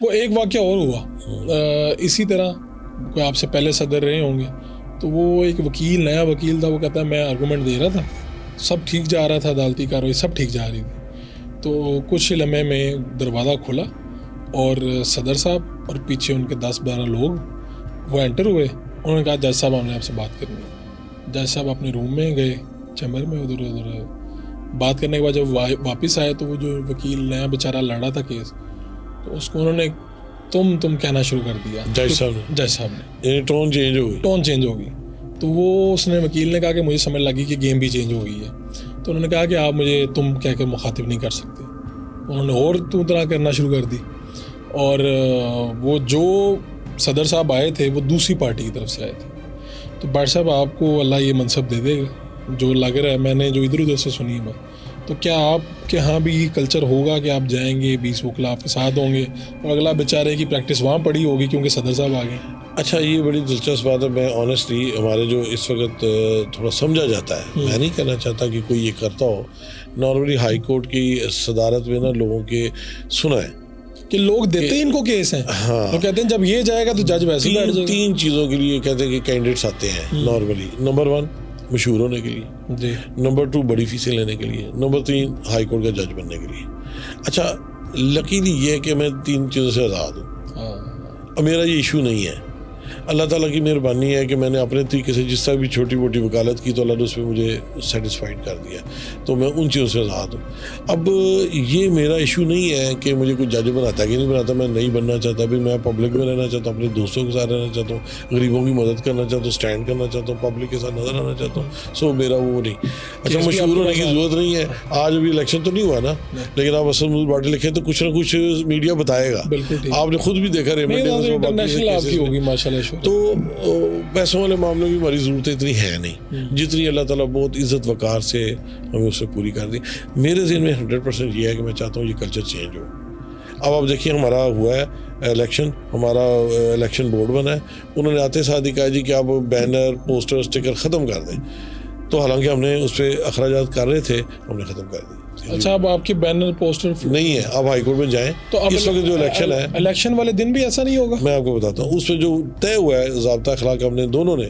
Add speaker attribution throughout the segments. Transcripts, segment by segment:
Speaker 1: वो एक वाक़या और हुआ इसी तरह, कोई आपसे पहले सदर रहे होंगे, तो वो एक वकील, नया वकील था, वो कहता है मैं आर्गूमेंट दे रहा था, सब ठीक जा रहा था, अदालती कार्रवाई सब ठीक जा रही थी, तो कुछ लम्हे में दरवाज़ा खुला और सदर साहब और पीछे उनके 10-12 लोग वो एंटर हुए। उन्होंने कहा जज साहब हमने आपसे बात करनी है। जज साहब अपने रूम में गए, चैम्बर में, उधर बात करने के बाद जब वापस आए तो वो जो वकील नया बेचारा लड़ा था केस, तो उसको उन्होंने तुम कहना शुरू कर दिया जज साहब ने।
Speaker 2: टोन
Speaker 1: चेंज हो गई। तो वो उसने वकील ने कहा कि मुझे समझ लगी कि गेम भी चेंज हो गई है, तो उन्होंने कहा कि आप मुझे तुम कहकर मुखातिब नहीं कर सकते। उन्होंने और तू तरह करना शुरू कर दी, और वो जो सदर साहब आए थे वो दूसरी पार्टी की तरफ से आए थे। तो भाई साहब आपको अल्लाह ये मनसब दे देगा जो लग रहा है, मैंने जो इधर उधर से सुनी है बात, तो क्या आपके यहाँ भी कल्चर होगा कि आप जाएंगे 20 वकला आपके साथ होंगे और अगला बेचारे की प्रैक्टिस वहाँ पड़ी होगी क्योंकि सदर साहब आ गए?
Speaker 2: अच्छा, ये बड़ी दिलचस्प बात है। मैं ऑनेस्टली हमारे जो इस वक्त थोड़ा समझा जाता है, मैं नहीं कहना चाहता कि कोई ये करता हो, नॉर्मली हाई कोर्ट की सदारत में ना लोगों के सुना है
Speaker 1: कि लोग देते इनको केस हैं।
Speaker 2: हाँ,
Speaker 1: तो कहते हैं जब ये जाएगा तो जज वैसे बैठ जाएगा।
Speaker 2: 3 चीज़ों के लिए कहते हैं कि कैंडिडेट्स आते हैं नॉर्मली। नंबर 1 मशहूर होने के लिए
Speaker 1: जी,
Speaker 2: नंबर 2 बड़ी फीसें लेने के लिए, नंबर 3 हाई कोर्ट का जज बनने के लिए। अच्छा, लकीली ये है कि मैं 3 चीज़ों से आज़ाद हूँ। अब मेरा ये इशू नहीं है, अल्लाह ताला की मेहरबानी है कि मैंने अपने तरीके से जिस तरह भी छोटी मोटी वकालत की तो अल्लाह ने उस पर मुझे सेटिस्फाइड कर दिया, तो मैं उन चीज़ों से आज़ाद हूँ। अब ये मेरा इशू नहीं है कि मुझे कोई जज बनाता कि नहीं बनाता, मैं नहीं बनना चाहता भी, मैं पब्लिक में रहना चाहता हूँ, अपने दोस्तों के साथ रहना चाहता हूँ, गरीबों की मदद करना चाहता हूँ, स्टैंड करना चाहता हूँ, पब्लिक के साथ नजर आना चाहता हूँ। सो मेरा वो नहीं। अच्छा, मशहूर होने की ज़रूरत नहीं है। आज अभी इलेक्शन तो नहीं हुआ ना, लेकिन आप असद महमूद बाटी लिखे तो कुछ ना कुछ मीडिया बताएगा। आपने खुद भी देखा
Speaker 1: माशाल्लाह।
Speaker 2: तो पैसों वाले मामलों में हमारी ज़रूरतें इतनी है नहीं, जितनी अल्लाह ताला बहुत इज़्ज़त वकार से हमें उससे पूरी कर दी। मेरे ज़हन में 100% ये है कि मैं चाहता हूँ ये कल्चर चेंज हो। अब आप देखिए, हमारा हुआ है इलेक्शन, हमारा इलेक्शन बोर्ड बना है, उन्होंने आते साथ ही कहा जी कि आप बैनर, पोस्टर, स्टिकर ख़त्म कर दें, तो हालांकि हमने उस पर अखराजात कर रहे थे, हमने ख़त्म कर दिए।
Speaker 1: अच्छा, अब आपके बैनर पोस्टर नहीं
Speaker 2: है, अब हाई कोर्ट में जाएं तो अब इस वक्त जो इलेक्शन है,
Speaker 1: इलेक्शन वाले दिन भी ऐसा नहीं होगा।
Speaker 2: मैं आपको बताता हूँ, उसमें जो तय हुआ है ज़ाब्ता अखलाक, हमने दोनों ने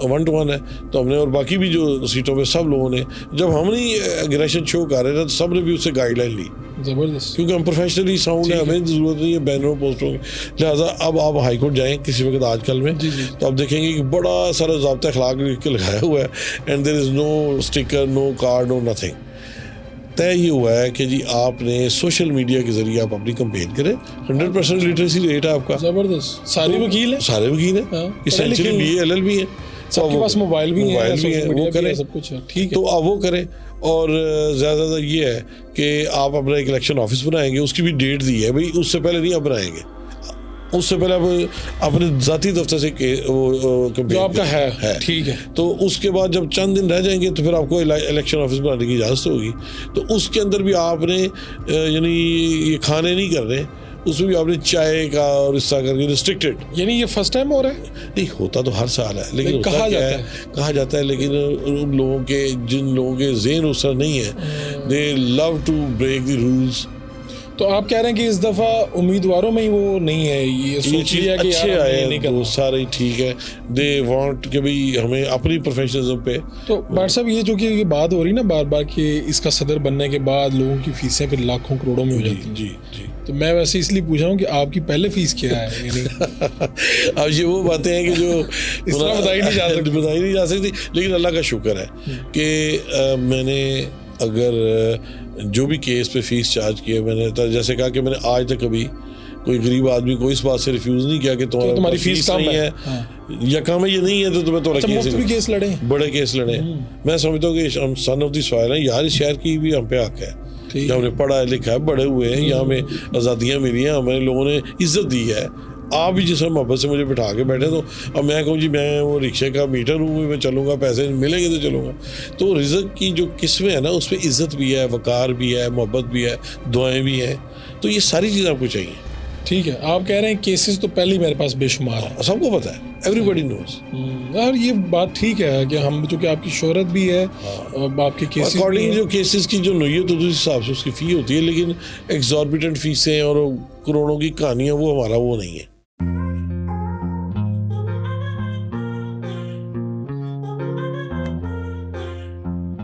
Speaker 2: 1 to 1 है, तो हमने और बाकी भी जो सीटों पे सब लोगों ने, जब हम नहीं एग्रेशन शो कर रहे थे तो सब ने भी उससे गाइडलाइन ली,
Speaker 1: ज़बरदस्त,
Speaker 2: क्योंकि हम प्रोफेशनली साउंड है, हमें ज़रूरत नहीं है बैनरों पोस्टरों की। लिहाजा अब आप हाई कोर्ट जाएँ किसी वक्त आजकल में, तो आप देखेंगे कि बड़ा सारा ज़ाब्ता अखलाक लिख के लगाया हुआ है, and there is no sticker, no card, no nothing. तय ये हुआ है कि जी आपने सोशल मीडिया के जरिए आप अपनी कंपेन करें। 100% लिटरेसी रेट है आपका,
Speaker 1: ज़बरदस्त। सारे वकील हैं,
Speaker 2: इसेंशियली BA LLB है,
Speaker 1: सबके पास मोबाइल भी है,
Speaker 2: वो करें,
Speaker 1: सब कुछ है, ठीक है।
Speaker 2: तो आप वो करें। और ज़्यादा ये है कि आप अपना एक इलेक्शन ऑफिस बनाएंगे, उसकी भी डेट दी है भाई, उससे पहले नहीं आप बनाएंगे, उससे पहले आप अपने ज़ाती दफ्तर से
Speaker 1: जो आपका है, ठीक है।
Speaker 2: तो उसके बाद जब चंद दिन रह जाएंगे तो फिर आपको इलेक्शन ऑफिस बनाने की इजाज़त होगी, तो उसके अंदर भी आपने यानी ये खाने नहीं करने, उसमें भी आपने चाय का और इस तरह करके रिस्ट्रिक्टेड।
Speaker 1: यानी ये फर्स्ट टाइम हो रहा है?
Speaker 2: नहीं, होता तो हर साल है, लेकिन कहा जाता है, लेकिन उन लोगों के, जिन लोगों के ज़हन उस तरह नहीं है, they love to break the rules.
Speaker 1: तो आप कह रहे हैं कि इस दफ़ा उम्मीदवारों में ही वो नहीं है, ये सोच लिया कि
Speaker 2: अच्छे आए तो सारे ठीक है, दे वांट कि भाई हमें अपनी प्रोफेशनलिज्म पे।
Speaker 1: तो भाई साहब, ये जो कि ये बात हो रही ना बार बार कि इसका सदर बनने के बाद लोगों की फीसें फिर लाखों करोड़ों में हो जाती हैं।
Speaker 2: जी जी।
Speaker 1: तो मैं वैसे इसलिए पूछ रहा हूँ कि आपकी पहले फीस क्या है?
Speaker 2: अब ये वो बातें हैं कि जो
Speaker 1: इस तरह बताई नहीं
Speaker 2: जा सकती, लेकिन अल्लाह का शुक्र है कि मैंने अगर जो भी केस पे फीस चार्ज किया, मैंने तो जैसे कहा कि मैंने आज तक कभी कोई गरीब आदमी को इस बात से रिफ्यूज़ नहीं किया कि तुम्हारी फीस कम है या कम है, ये नहीं है तो तुम्हें थोड़ा
Speaker 1: केस लड़े,
Speaker 2: बड़े केस लड़े। मैं समझता हूँ कि हम सन ऑफ द सॉइल हैं यार, इस शहर की भी हम पे हक है, जब हमने पढ़ा है लिखा है, बड़े हुए हैं, यहाँ में आज़ादियाँ मिली हैं, हमें लोगों ने इज्जत दी है। आप भी जिस मोहब्बत से मुझे बिठा के बैठे, तो अब मैं कहूँ जी मैं वो रिक्शे का मीटर हूँ, मैं चलूँगा, पैसे मिलेंगे तो चलूँगा। तो रिज़्क की जो किस्में है ना, उस पर इज़्ज़त भी है, वक़ार भी है, मोहब्बत भी है, दुआएं भी हैं, तो ये सारी चीज़ें आपको चाहिए।
Speaker 1: ठीक है, आप कह रहे हैं केसेस तो पहले ही मेरे पास बेशुमार है,
Speaker 2: सबको पता है, एवरीबडी नोज।
Speaker 1: और ये बात ठीक है कि हम चूँकि आपकी शोहरत भी है, आपके केसेस
Speaker 2: अकॉर्डिंग जो केसेस की जो नोयत होती है उस हिसाब से उसकी फ़ी होती है, लेकिन एग्जॉर्बिटेंट फीसें और करोड़ों की कहानियाँ वो हमारा वो नहीं है।